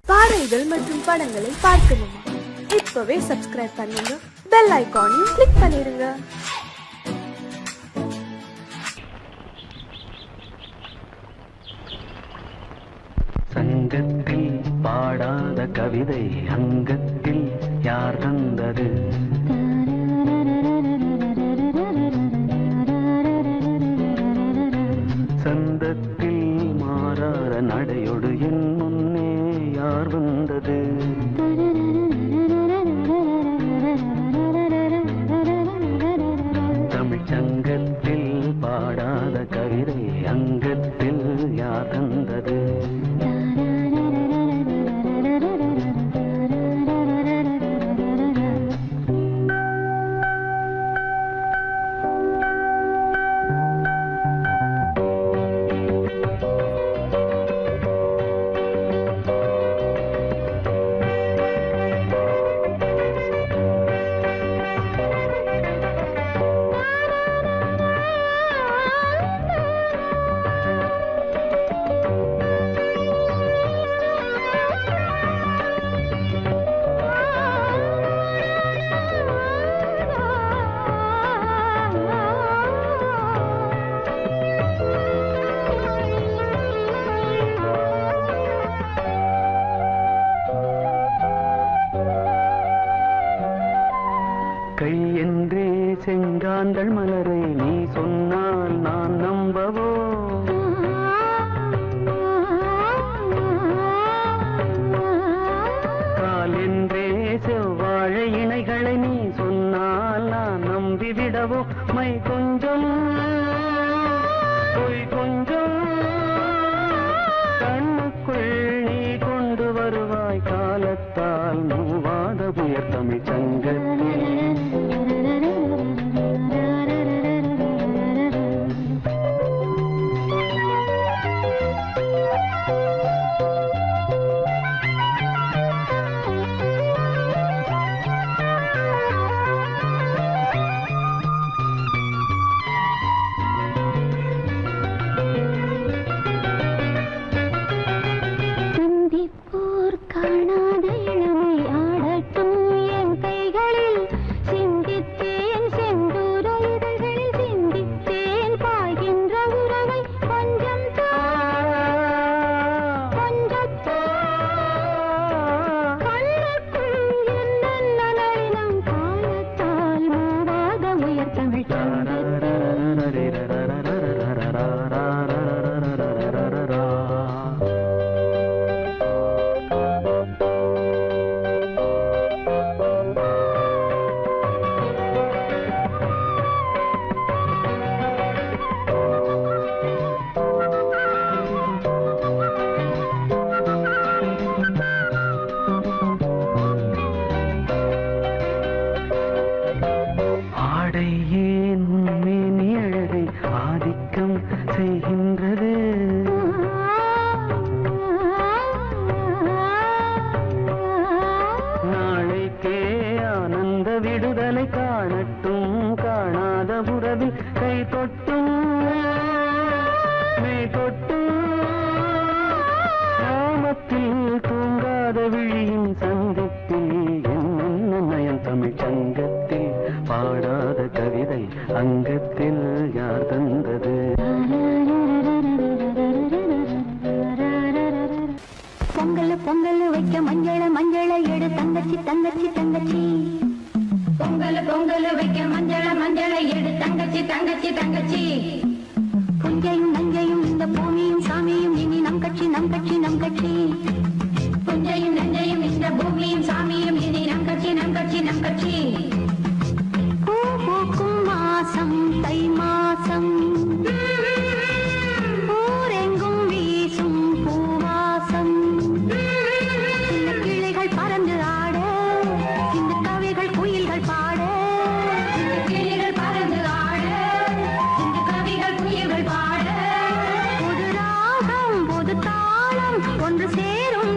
பாடல்கள் மற்றும் படங்களை பார்க்கணுமா? இப்பவே சப்ஸ்கிரைப் பண்ணுங்க, பெல் ஐகானையும் கிளிக் பண்ணிருங்க. சங்கத்தில் பாடாத கவிதை அங்கத்தில் யார் தந்தது? சந்தத்தில் மாறாத நடையோடு என் முன்னே யார் வந்தது? தமிழ் சங்கத்தில் பாடாத கவிதை அங்கத்தில் யார் தந்தது? கை என்றே செங்காந்தள் மலரை நீ சொன்னால் நான் நம்பவோ? கால் என்றே செவ்வாழை இணைகளை நீ சொன்னால் நான் நம்பிவிடவோ? மை கொஞ்சம் பொய் கொஞ்சம் கண்ணுக்குள் நீ கொண்டு வருவாய் காலத்தால் மூவாத புயர் தமிழ் சங்கத்தில். செய்கின்றது நாளைக்கே ஆனந்த விடுதலை காணட்டும் காணாத உறவில் கை தொட்டும் மெய் தொட்டும் கிராமத்தில் தூங்காத விழியின் சங்கத்தில் என்ன நயம் தமிழ் சங்கத்தில் பாடாத கவிதை அங்கத்தில் யார் தந்தது? பொங்கல் பொங்கல் வைக்க மஞ்சள மஞ்சள எடு தங்கச்சி தங்கச்சி தங்கச்சி. பொங்கல் பொங்கல் வைக்க மஞ்சள மஞ்சள எடு தங்கச்சி தங்கச்சி தங்கச்சி. புஞ்சையும் நஞ்சையும் இந்த பூமியும் சாமியும் இனி நம் கட்சி நம் கட்சி நம் கட்சி. புஞ்சையும் நஞ்சையும் இந்த பூமியும் சாமியும் இனி நம் கட்சி நம் கட்சி நம் கட்சி. பூ பூக்கும் மாசம் தை மாசம் ஊரெங்கும் வீசும் பூவாசம். சின்ன கிளைகள் பறந்து ஆட இந்த கவிகள் குயில்கள் பாட. இந்த கிளைகள் பறந்து ஆட இந்த கவிகள் குயில்கள் பாட. புது ராகம் புது தாளம் ஒன்று சேரும்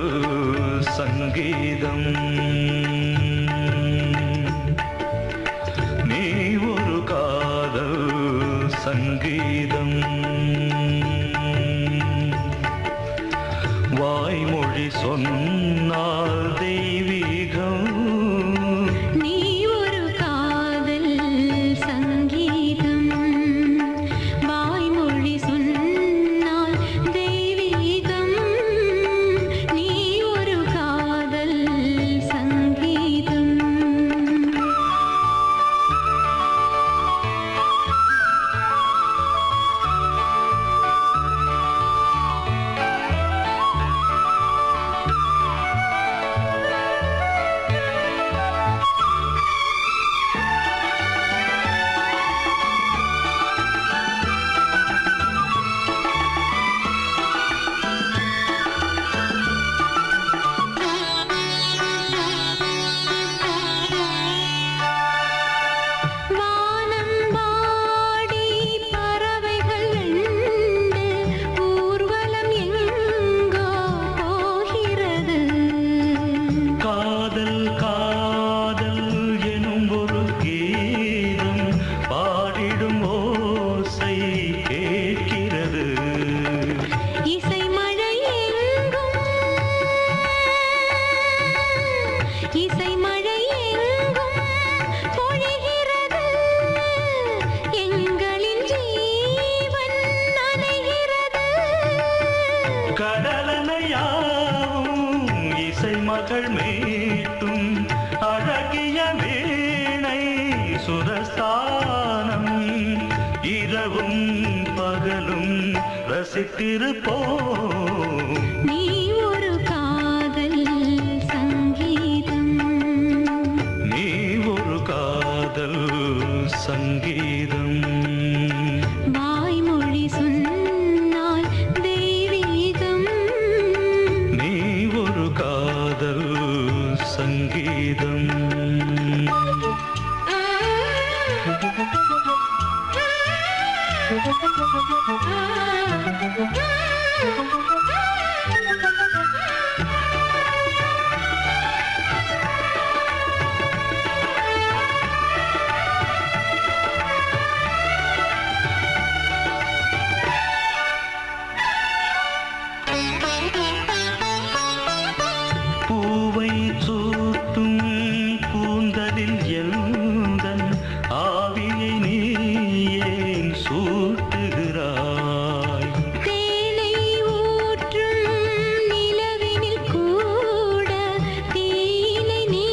காதல் சங்கீதம் நீ ஒரு காதல் சங்கீதம் வாய்மொழி சொன்னால் தெய்வீகம் நீ ஒரு காதல் சங்கீதம் வாய்மொழி சொன்னால் தெய்வீகம் நீ ஒரு காதல் சங்கீதம் மகள் மீட்டும் அழகிய வீணை சுரஸ்தானம் இரவும் பகலும் ரசித்திருப்போம் நீ ஒரு காதல் சங்கீதம் நீ ஒரு காதல் சங்கீதம் வாய்மொழி சொன்னால் தெய்வீகம் நீ ஒரு காதல் சங்கீதம் பூவை சூட்டும் கூந்தலில் எழுந்தன் ஆவியை நீ ஏன் சூட்டுகிறாய் தேனை ஊற்றும் நிலவினில் கூட தீனை நீ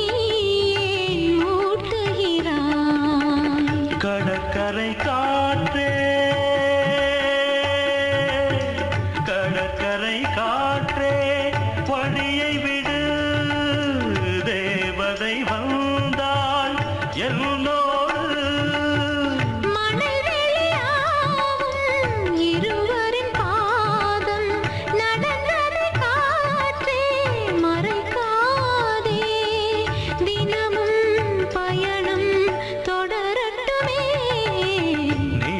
ஏன் மூட்டுகிறாய் கடற்கரை காற்றே கடற்கரை காற்றே வழியை விடு தேவதை வந்தாள் என்னோடு மணல் வெளியாகும் இருவரின் பாதம் நடந்ததை காற்றே மறைக்காதே தினமும் பயணம் தொடரட்டுமே நீ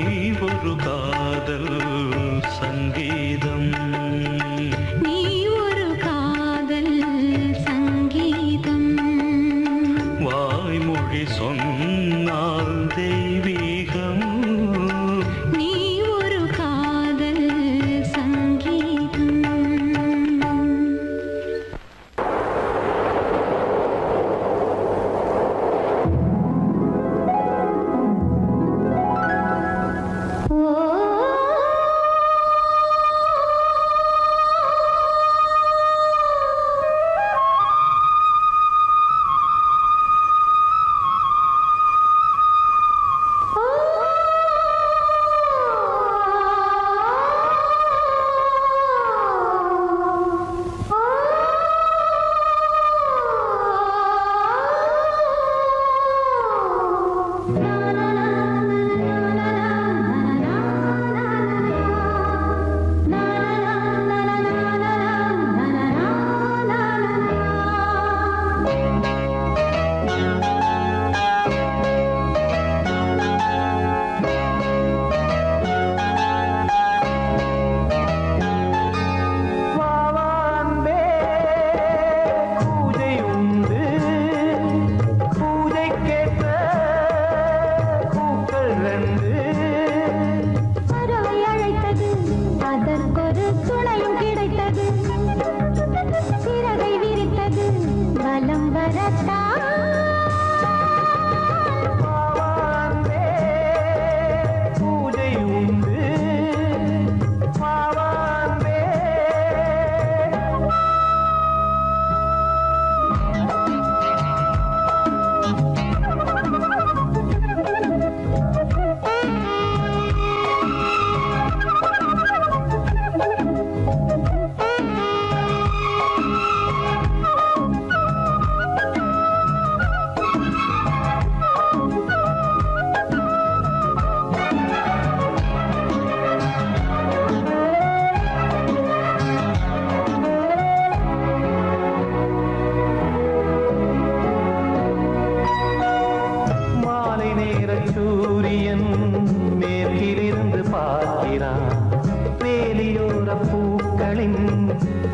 ஒரு காதல் சங்கீதம் நீ ஒரு காதல் சங்கீதம் வாய்மொழி சொன்ன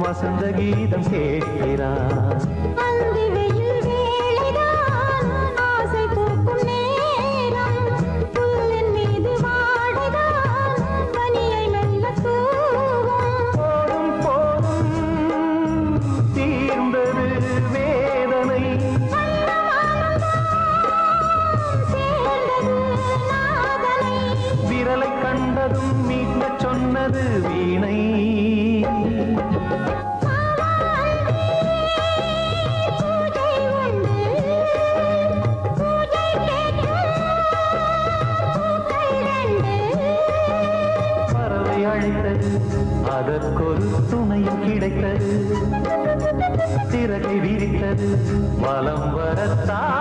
வசந்த கீதம் கேட்கிறார். அந்தி வெயில் வேளைதான் ஆசை பூக்கும் நேரம், புல்லின் மீது வாடைதான் பனியை மெல்ல தூவும். போதும் போதும் தீர்ந்தது வேதனை, சேர்ந்தது நாதனை. விரலை கண்டதும் மீட்கச் சொன்னது வீணை. பறவை அழைத்தது, அதற்கொரு துணையும் கிடைத்தது. சிறகை விரித்தது, வலம் வரத்தான்.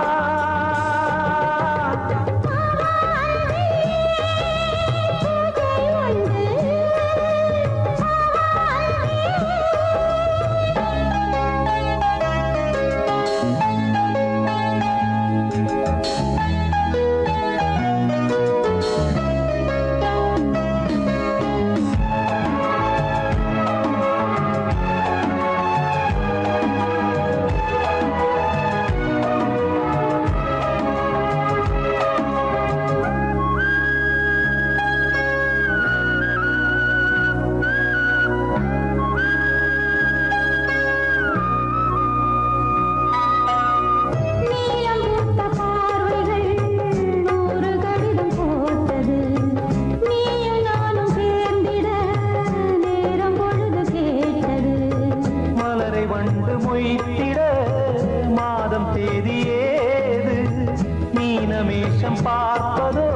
மீனமேஷம் பார்ப்பதோ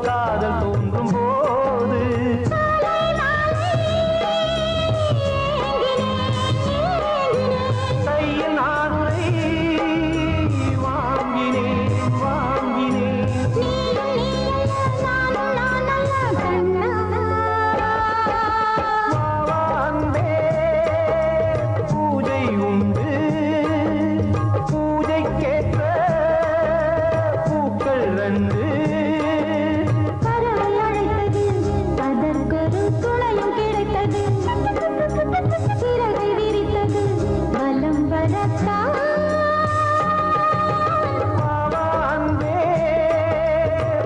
காதல் தோன்றும் போது. கையில் நானுரை வாங்கினேன் வாங்கினேன். பூஜை உண்டு, பூஜைக்கேற்ற பூக்கள் ரெண்டு. பறவை அழைத்தது, அதற்கொரு துணையும் கிடைத்தது. சிறகை விரித்தது, வலம் வரத்தான். வாவாந்தே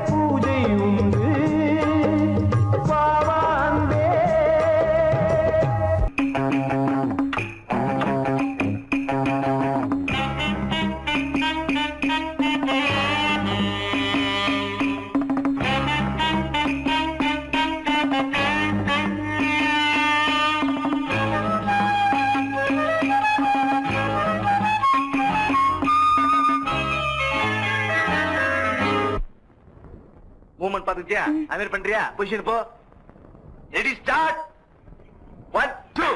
பூஜை உண்டு, வாவாந்தே. மூவ்மெண்ட் பாத்துக்கிட்டியா? அதுமாதிரி பண்றியா? பொசிஷன் போ. Ready start. 1 2.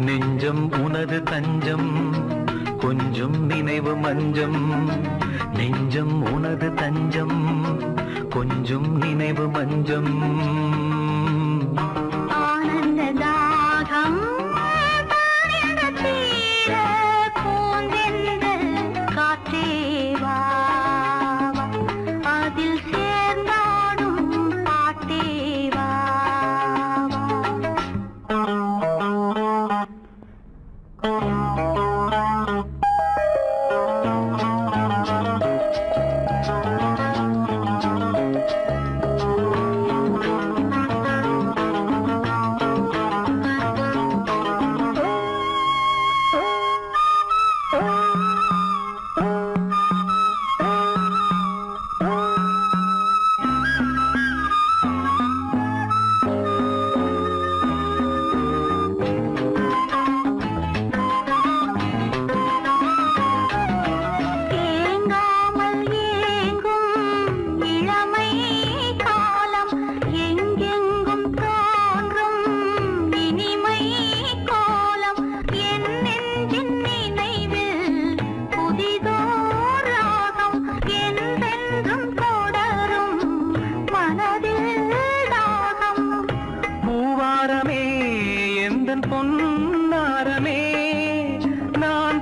நெஞ்சம் உனது தஞ்சம், கொஞ்சம் நினைவு மஞ்சம். நெஞ்சம் உனது தஞ்சம், கொஞ்சம் நினைவு மஞ்சம். ஆனந்த தாகம் தீர பூந்தென்றல் காற்றே வா, அதில் சேர்ந்தாடும் பாட்டே வா.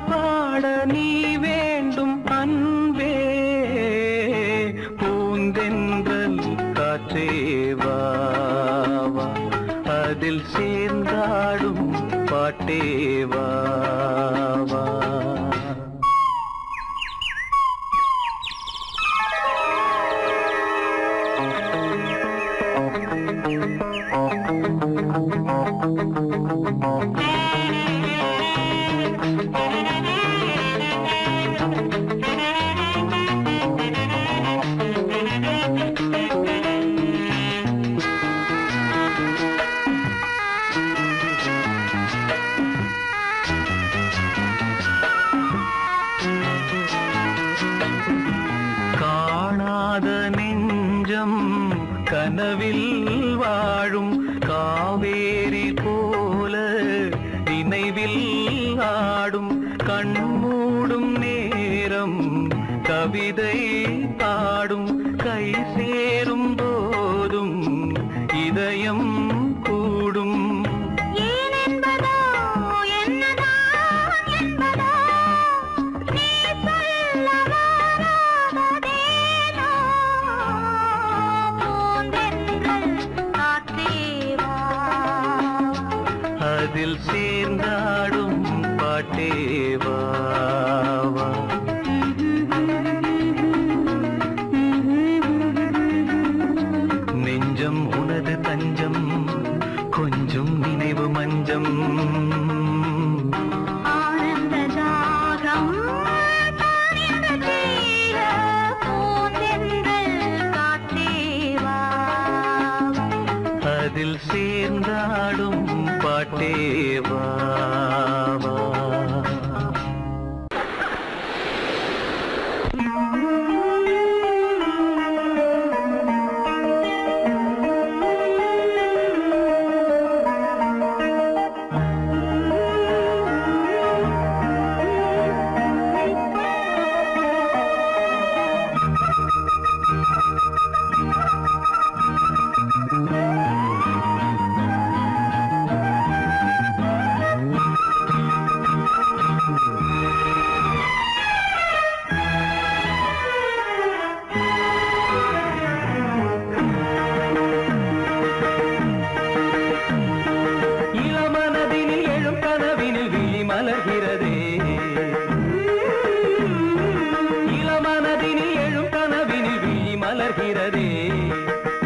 பாட நீ வேண்டும் அன்பே பூந்தென்றல் காற்றேவா அதில் சேர்ந்தாடும் பாட்டேவா கனவில் வாழும் காவேரி போல நினைவில் ஆடும் கண்மூடும் நேரம் கவிதை பாடும் கை சேரும் போதும் இதயம் கூடும் அதில் சேர்ந்தாடும் பாட்டேவா நெஞ்சம் உனது தஞ்சம் கொஞ்சம் நினைவு மஞ்சம் அதில் சேர்ந்தாடும் பாட்டேவா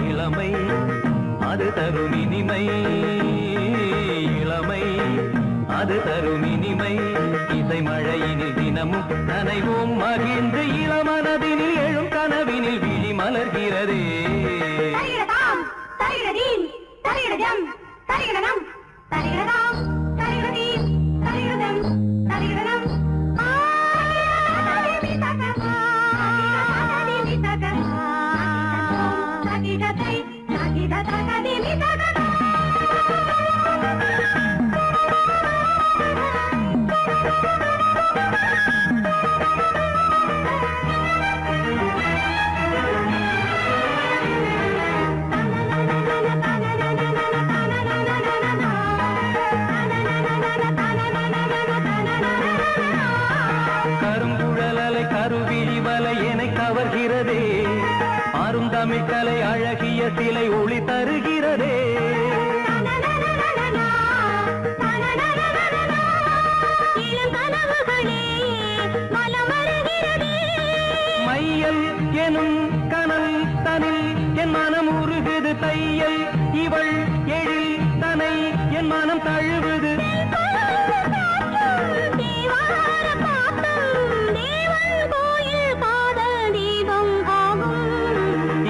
இளமை அது தரும் இனிமை இளமை அது தரும் இனிமை இசை மழையினில் தினமும் நனைவோம் மகிழ்ந்து இளமனதினில் எழும் கனவினில் விழி மலர்கிறதே கருங்குழலலை கருவிழி வலை என்னை கவர்கிறதே அருந்தமிழ் கலை அழகிய சிலை ஒளி தருகிறதே மையல் எனும் கனல் தனில் என் மனம் உருகுது தையல் இவள் எழில் தனை என் மனம் தழுவுது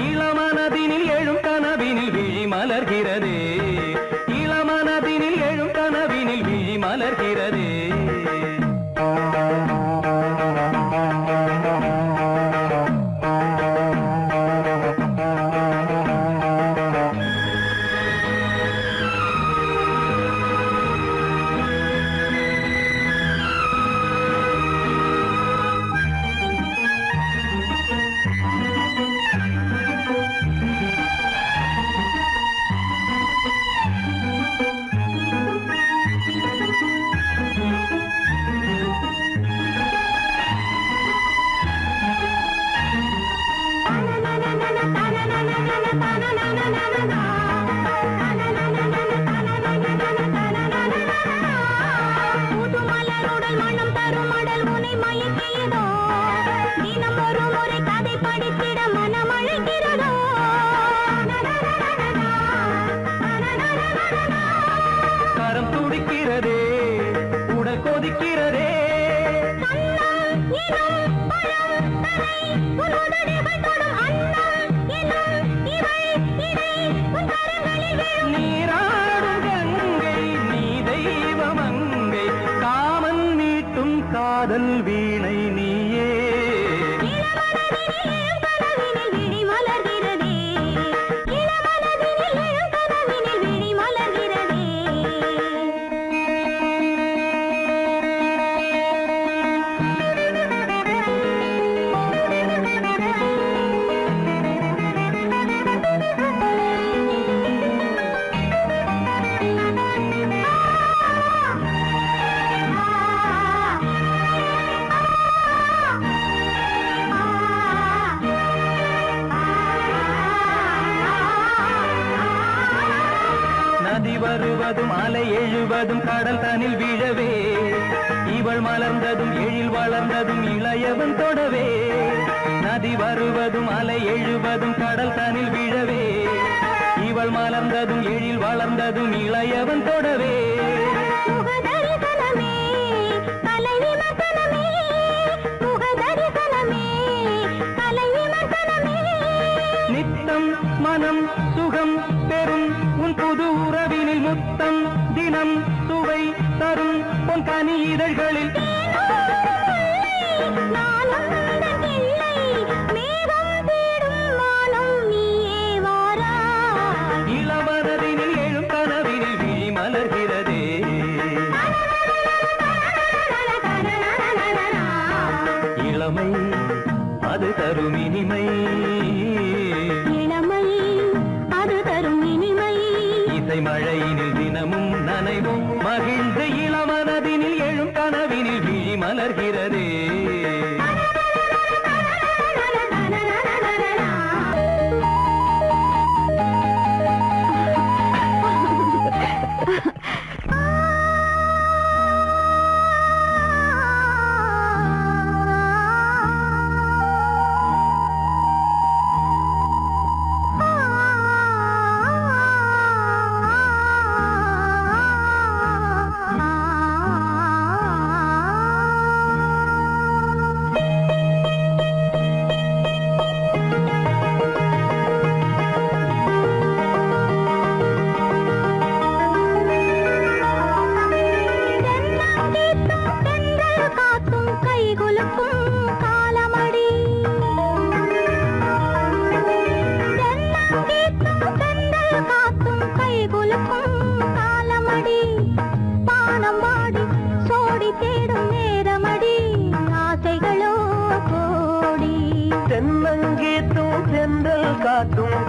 இளமனதினில் எழும் கனவினில் விழி மலர்கிறதே இளமனதினில் எழும் கனவினில் விழி மலர்கிறதே நீராடும் கங்கை நீ தெய்வமங்கை காமன் மீட்டும் காதல் வீணை நீயே வருவதும் அலை எழுவதும் கடல் தனில் வீழவே இவள் மலர்ந்ததும் எழில் வளர்ந்ததும் இளையவன் தொடவே நதி வருவதும் அலை எழுவதும் கடல் தனில் வீழவே இவள் மலர்ந்ததும் எழில் வளர்ந்ததும் இளையவன் தொடவே நித்தம் மனம் சுகம் பெறும் உன் புது உறவினில் முத்தம் தினம் சுவை தரும் உன் கனி இதழ்களில் இளவரதினில் எழும் கனவினில் விழி மலர்கிறதே இளமை அது தரும் இனிமை மழையினில் தினமும் நனைவும் மகிழ்ந்து இளமனதினில் எழும் கனவினில் விழி மலர்கிறதே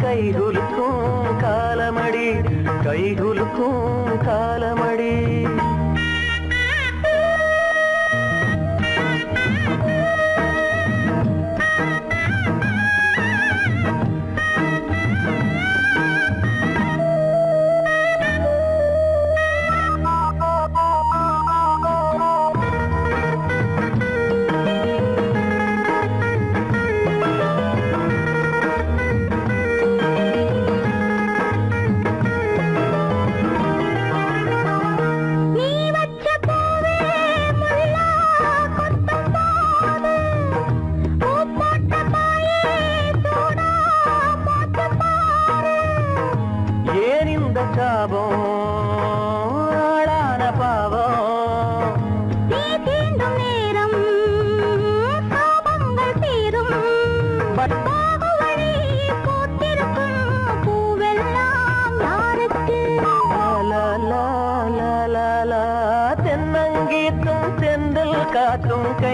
கைகுலுக்கும் காலமடி கைகுலுக்கும் காலமடி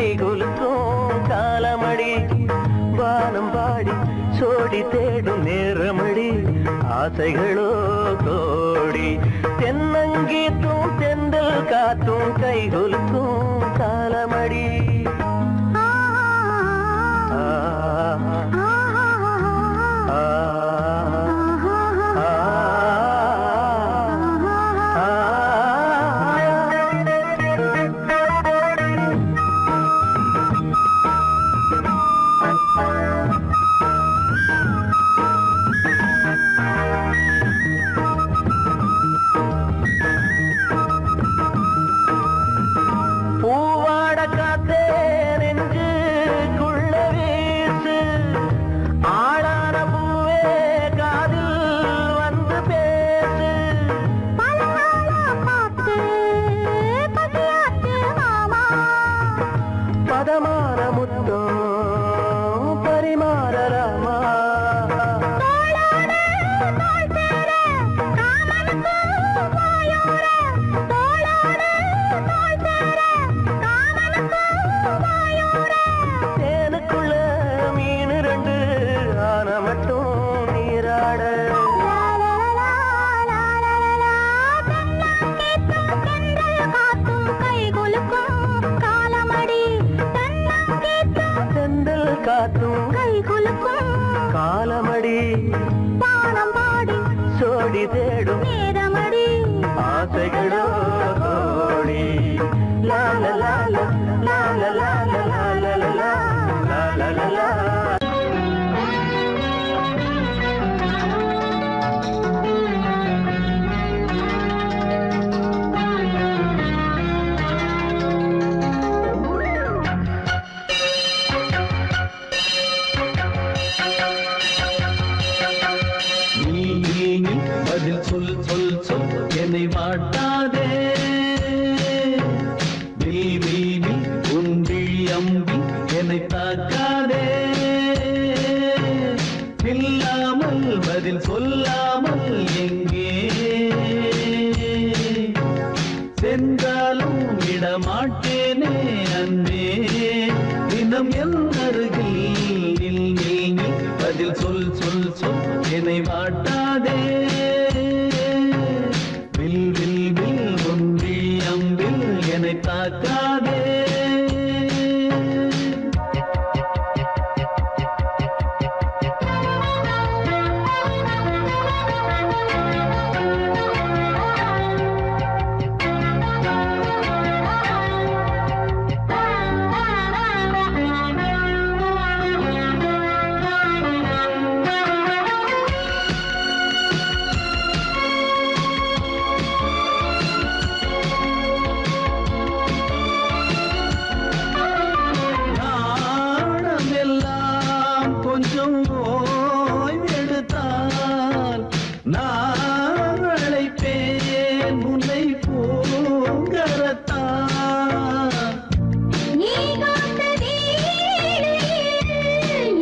கைகுலுக்கும் காலமடி வானம் பாடி சோடி தேடும் நேரமடி ஆசைகளோ கோடி தென்னங்கீத்தும் தென்றல் காத்தும் கைகுலுக்கும் காலமடி பூவாட காத்தே நெஞ்சு பதமான முத்தம் பரிமாறலாமா தேனுக்குள்ள மீன் ரெண்டு ஆன மட்டும் நீராட செந்தல் காத்தும் கை குலுக்கும் காலமடி பானம் பாடி சோடி தேடும் நேரமடி ஆசைகளோ கோடி லால லால லால லால லால லால லால பதில் சொல் சொல் சொல் என்னை வாட்டாதே வீவி உந்தி அம்பி என்னை தாக்காதே இல்லாமல் பதில் சொல்லாமல் எங்கே சென்றாலும் விடமாட்டேனே அன்பே தினம் என் அருகில் நில் பதில் சொல் சொல் சொல் என்னை வாட்டாதே வில் வில் வில் ஒன்றி அம்பில் என்னை தாக்காதே கொஞ்சம் ஓய்வெடுத்தால் நான் அழைப்பேன் உன்னை பூங்கரத்தான் நீ காத்த வீடையில்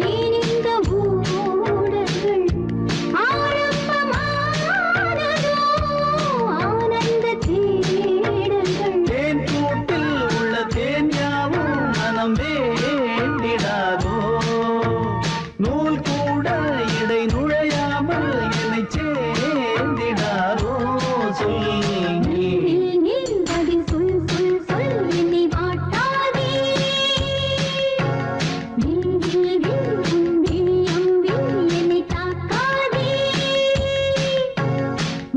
நீங்க ஊடர்கள் ஆரம்பமானதோ ஆனந்த தேடல்கள் தேன் கூட்டில் உள்ள தேன் யாவும் மனம் வேண்டிடாதோ நூல் கூட இடை நுழையாமல் என்னை சேர்ந்திடாரோ சொல் பதில் சொல் சொல் சொல் என்னை வாட்டாதே வில் உந்தி அம்பில் என்னை தாக்காதே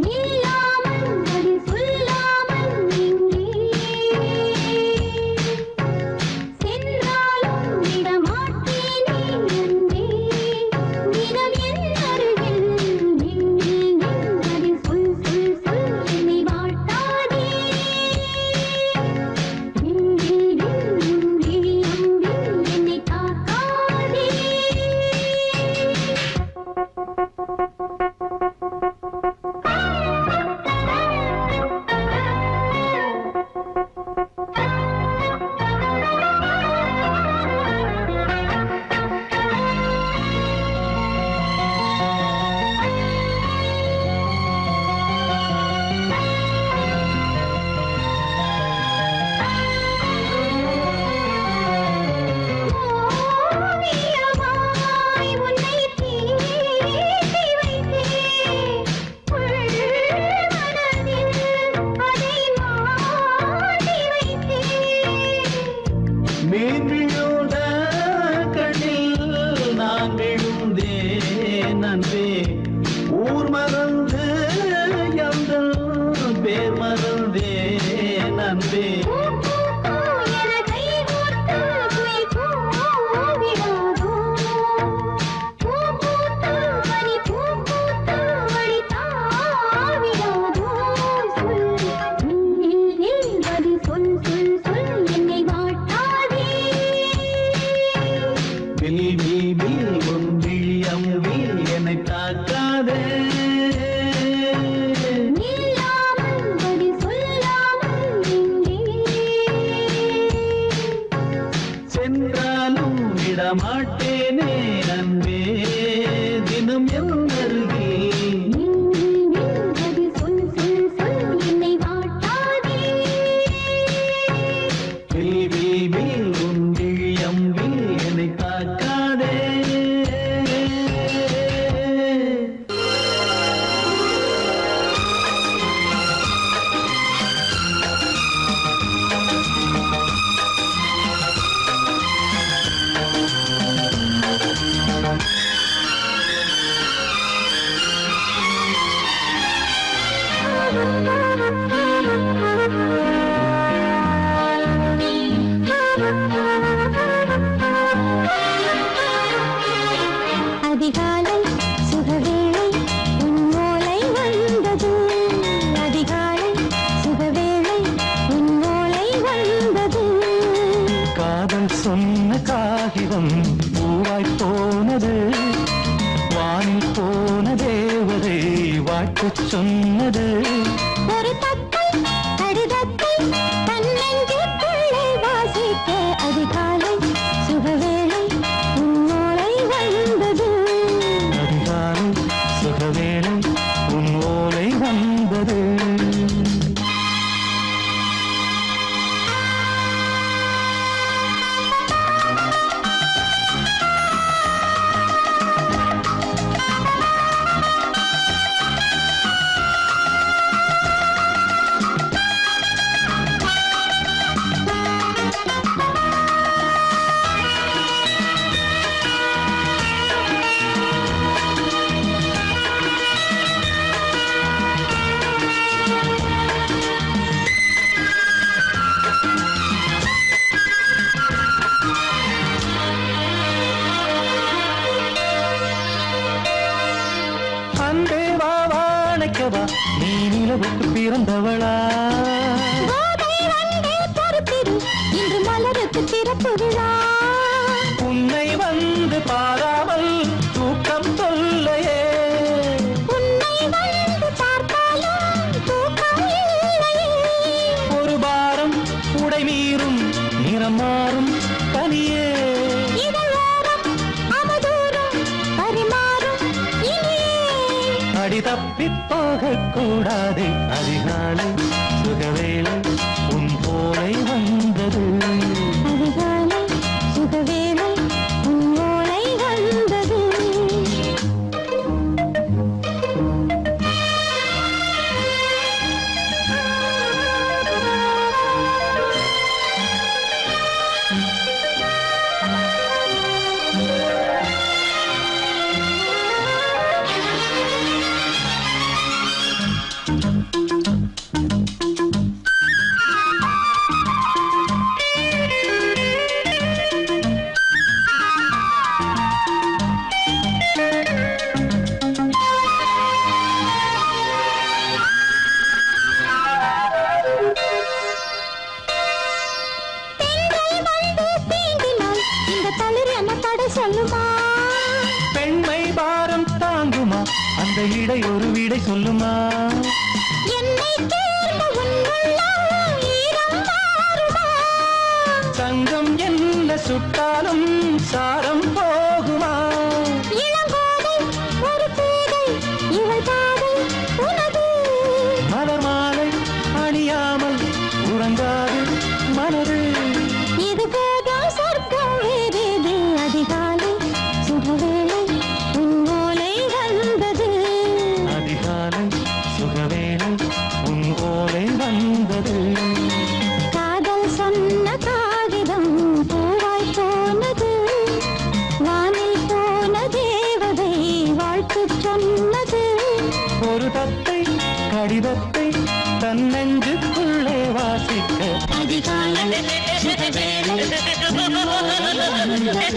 நில்லாமல் பதில் சொல்லாமல் எங்கே சென்றாலும் விடமாட்டேனே அன்பே தினம் என் அருகில் நில் பதில் சொல் சொல் சொல் என்னை வாட்டாதே உந்தி அம்பில் என்னை தாக்காதே ஓவியமாய் உன்னை தீட்டி வைத்தேன் உள்மனதில் அதை மாட்டி வைத்தேன் மீன்பிழோட கண்ணில் நான் விழுந்தேன் அன்பே ஊர் மறந்து எந்தன் பேர் மறந்தேன் அன்பே என கை கோர்த்து குயில் கூவிடாதோ பூ பூத்து மணி பூ பூத்து வழி தாவிடாதோ சொல் பதில் சொல் சொல் சொல் என்னை வாட்டாதே வில் ஒன்றி அம்பி என்னை தாக்காதே நில்லாமல் பதில் சொல் மாட்டேனே அன்பே தினம் என் அருகே அதிகாலை சுகவேளை உன்னோலை வந்தது அதிகாலை சுகவேளை உன்னோலை வந்தது காதல் சொன்ன காகிதம் பூவாய் போனது வானில் போன தேவதை வாழ்த்து சொன்னது ஒரு தத்தை கடிதத்தை தன்னெஞ்சுக்குள்ளே வாசிக்க அதிகாலை சுகவேளை உன்னோலை வந்தது அதிகாலை சுகவேளை உன் ஓலை வந்தது அன்பே வா வாழைக்கவா நீ நிலவுக்கு பிறந்தவளா கோதை வந்தே பொறுத்திரு இன்று மலருக்கு திறப்பு விழா உன்னை வந்து பாராமல் தூக்கம் சொல்லையே உன்னை வந்து பார்த்தாலும் தூக்கம் இல்லையே ஒரு பாரம் உடை மீறும் நிறம் மாறும் தனியே இதழோரம் அவதூறும் பரிமாறும் இனியே அடி தப்பிப் போகக் கூடாது அதிகாலை சுகவேளை உன் போலை வந்தது அதிகாலை சுகவேளை உன்னோலை வந்தது பெண்கள் வந்து தீண்டினால் இந்த தளிர் என்ன தடை சொல்லுமா பெண்மை பாரம் தாங்குமா அந்த இடை ஒரு விடை சொல்லுமா என்னை தேர்ந்த உன்னுள்ளம் ஈரம் மாறுமா சங்கம் என்ன சுட்டாலும் சாரம் போகுமா இளங்கோதை ஒரு பேதை இவள் பாதை உனது மலர் மாலை அணியாமல் உறங்காது மனது இது போதும் சொர்க்கம் வேறேது அதிகாலை சுகவேளை உன்னோலை வந்தது அதிகாலை சுகவேளை உன் ஓலை வந்தது காதல் சொன்ன காகிதம் பூவாய் போனது வானில் போன தேவதை வாழ்த்து சொன்னது ஒரு தத்தை கடிதத்தை தன்னெஞ்சுக்குள்ளே வாசிக்க அதிகாலை சுகவேளை உன்னோலை வந்தது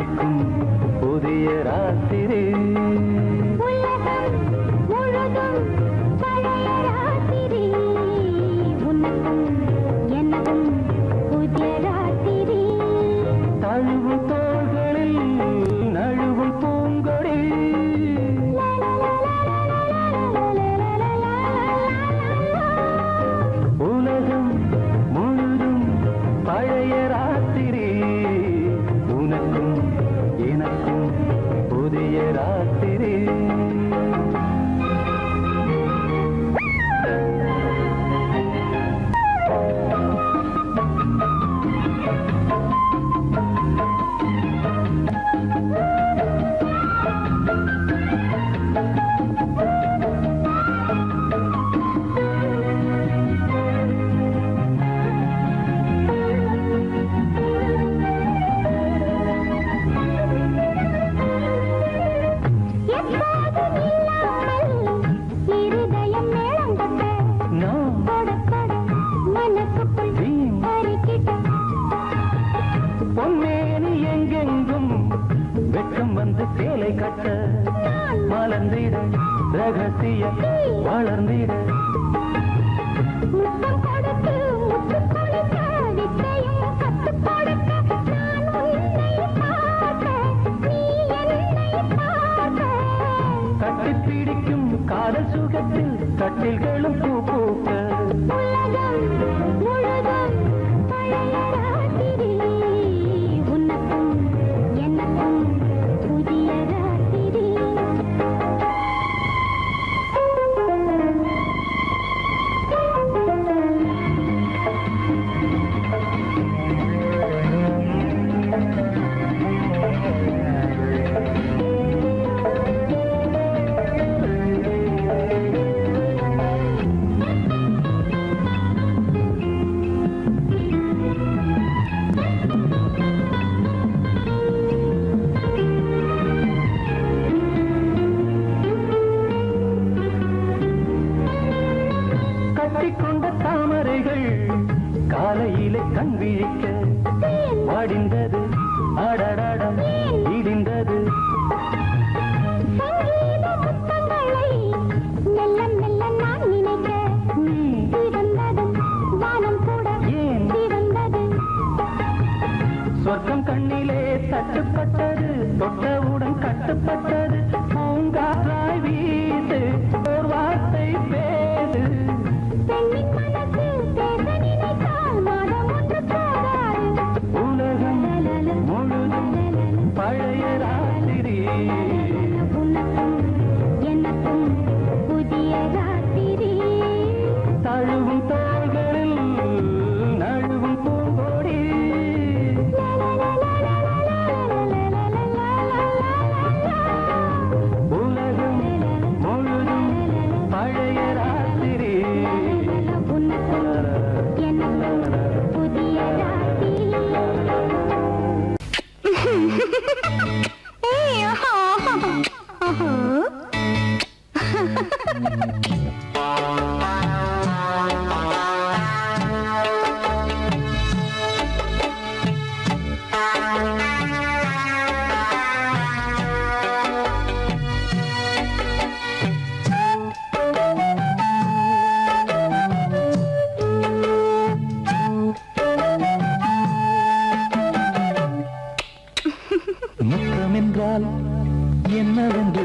எனக்கும் புதிய ராத்திரி. உலகம் முழுதும் பழைய ராத்திரி, உனக்கும் எனக்கும் புதிய ராத்திரி. தழுவும் தோள்களில் நழுவும் பூங்கொடி. உலகம் முழுதும் பழைய ராத்திரி, உனக்கும் எனக்கும் புதிய ராத்திரி. இருதயம் மேளம் தட்ட நான் மனசுக்குள் அறிக்கிட்ட பொன்மேனி எங்கெங்கும் வெட்கம் வந்து சேலை கட்ட மலர்ந்திட ரகசிய வளர்ந்திட. முத்தம் கொடுத்து முத்து கொடுக்க வித்தையும் கத்துக் கொடுக்க நான் உன்னை பார்க்க நீ என்னை பார்க்க. கட்டிப் பிடிக்கும் காதல் சுகத்தில் கட்டில்களும் பூ பூக்க. உலகம் முழுதும் பழைய ராத்திரி, உனக்கும் எனக்கும் புதிய ராத்திரி. கட்டிக்கொண்ட தாமரைகள் காலையிலே கண் விழிக்க வாடிந்தது அடடடம் இடிந்தது. சங்கீத முத்தங்களை மெல்ல மெல்ல நான் நினைக்க சிவந்ததும் வானம் கூட ஏன் சிவந்தது. சொர்க்கம் கண்ணிலே தட்டுப்பட்டது, தொட்டவுடன் கட்டுப்பட்டது. பூங்காற்றாய் வீசு, ஓர் வார்த்தை பேசு. பெண்ணின் மனசு பேச நினைத்தால் மாதம் ஒன்று போதாது. உலகம் முழுதும் பழைய ராத்திரி, உனக்கும் எனக்கும் புதிய ராத்திரி. தழுவும் தோள்களில் நழுவும் பூங்கொடி. உலகம் முழுதும் பழைய ராத்திரி, உனக்கும் எனக்கும் புதிய ராத்திரி. முத்தம் என்றால் என்னவென்று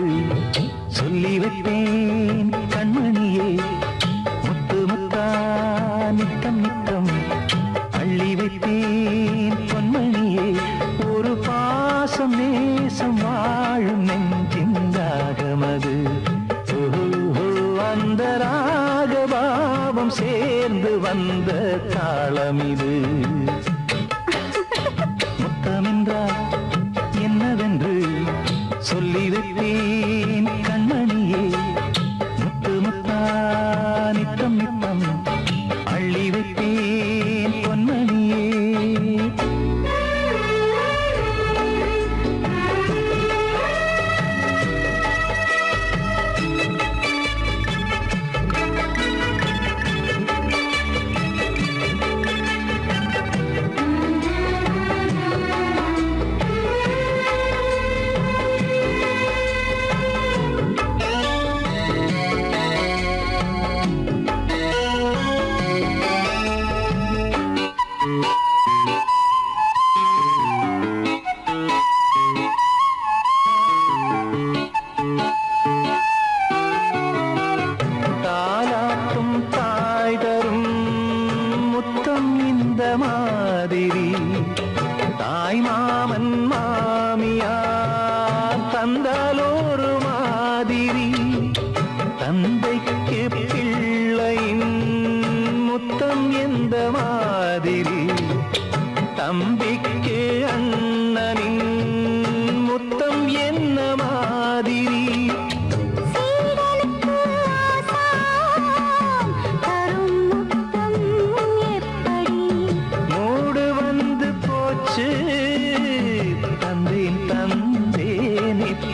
சொல்லி வைத்தேன் கண்மணியே. முத்து முத்தா நித்தம் நித்தம் அள்ளி வைத்தேன் பொன்மணியே. ஒரு பாசம் நேசம் வாழும் நெஞ்சிந்தாகமது. அந்த ராகபாவம் சேர்ந்து வந்த தாளமிது. முத்தமென்றால் என்னவென்று சொல்லி வைத்தேன் கண்மணியே. முத்து முத்தா நித்தம் நித்தம் அள்ளி வைத்தேன் பொன்மணியே.